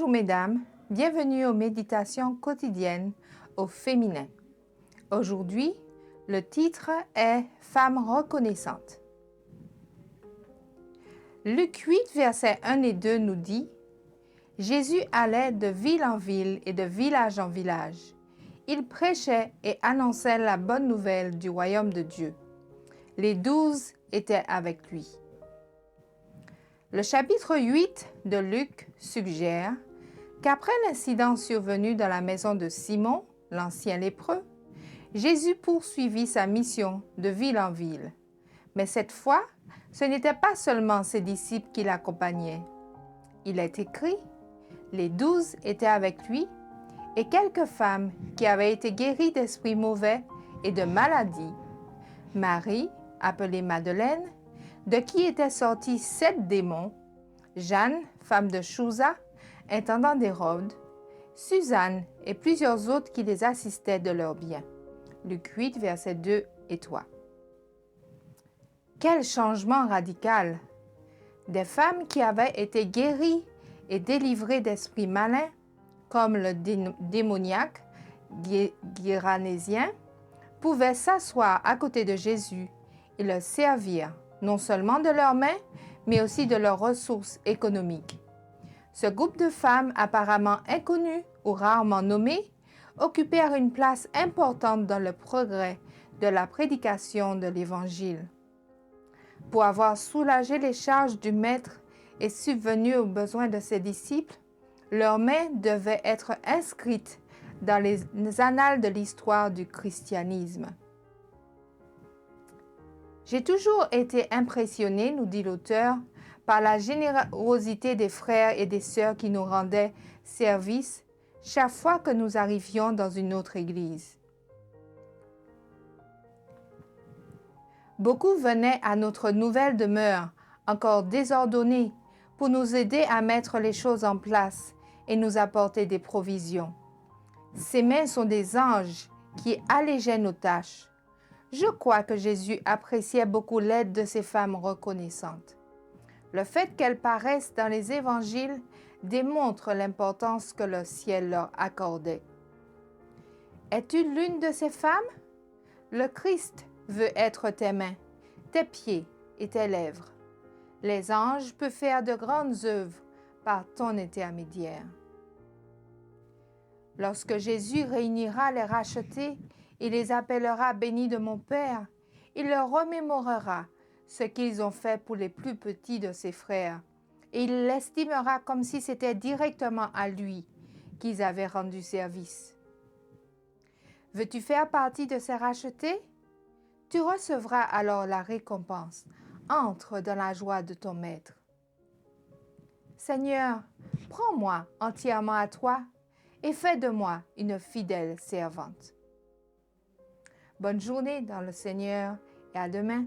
Bonjour mesdames, bienvenue aux méditations quotidiennes au féminin. Aujourd'hui, le titre est « Femme reconnaissante ». Luc 8, versets 1 et 2 nous dit « Jésus allait de ville en ville et de village en village. Il prêchait et annonçait la bonne nouvelle du royaume de Dieu. Les 12 étaient avec lui. » Le chapitre 8 de Luc suggère qu'après l'incident survenu dans la maison de Simon, l'ancien lépreux, Jésus poursuivit sa mission de ville en ville. Mais cette fois, ce n'était pas seulement ses disciples qui l'accompagnaient. Il est écrit, les 12 étaient avec lui et quelques femmes qui avaient été guéries d'esprits mauvais et de maladies. Marie, appelée Madeleine, de qui étaient sortis 7 démons, Jeanne, femme de Chouza, intendant d'Hérode, Suzanne et plusieurs autres qui les assistaient de leurs biens. Luc 8, versets 2 et 3. Quel changement radical! Des femmes qui avaient été guéries et délivrées d'esprits malins, comme le démoniaque guéranésien, pouvaient s'asseoir à côté de Jésus et le servir, non seulement de leurs mains, mais aussi de leurs ressources économiques. Ce groupe de femmes apparemment inconnues ou rarement nommées occupèrent une place importante dans le progrès de la prédication de l'Évangile. Pour avoir soulagé les charges du Maître et subvenu aux besoins de ses disciples, leurs mains devaient être inscrites dans les annales de l'histoire du christianisme. J'ai toujours été impressionnée, nous dit l'auteur, par la générosité des frères et des sœurs qui nous rendaient service chaque fois que nous arrivions dans une autre église. Beaucoup venaient à notre nouvelle demeure, encore désordonnée, pour nous aider à mettre les choses en place et nous apporter des provisions. Ces mains sont des anges qui allégeaient nos tâches. Je crois que Jésus appréciait beaucoup l'aide de ces femmes reconnaissantes. Le fait qu'elles paraissent dans les évangiles démontre l'importance que le ciel leur accordait. Es-tu l'une de ces femmes? Le Christ veut être tes mains, tes pieds et tes lèvres. Les anges peuvent faire de grandes œuvres par ton intermédiaire. Lorsque Jésus réunira les rachetés et les appellera bénis de mon Père, il leur remémorera ce qu'ils ont fait pour les plus petits de ses frères, et il l'estimera comme si c'était directement à lui qu'ils avaient rendu service. Veux-tu faire partie de ces rachetés? Tu recevras alors la récompense. Entre dans la joie de ton Maître. Seigneur, prends-moi entièrement à toi et fais de moi une fidèle servante. Bonne journée dans le Seigneur et à demain.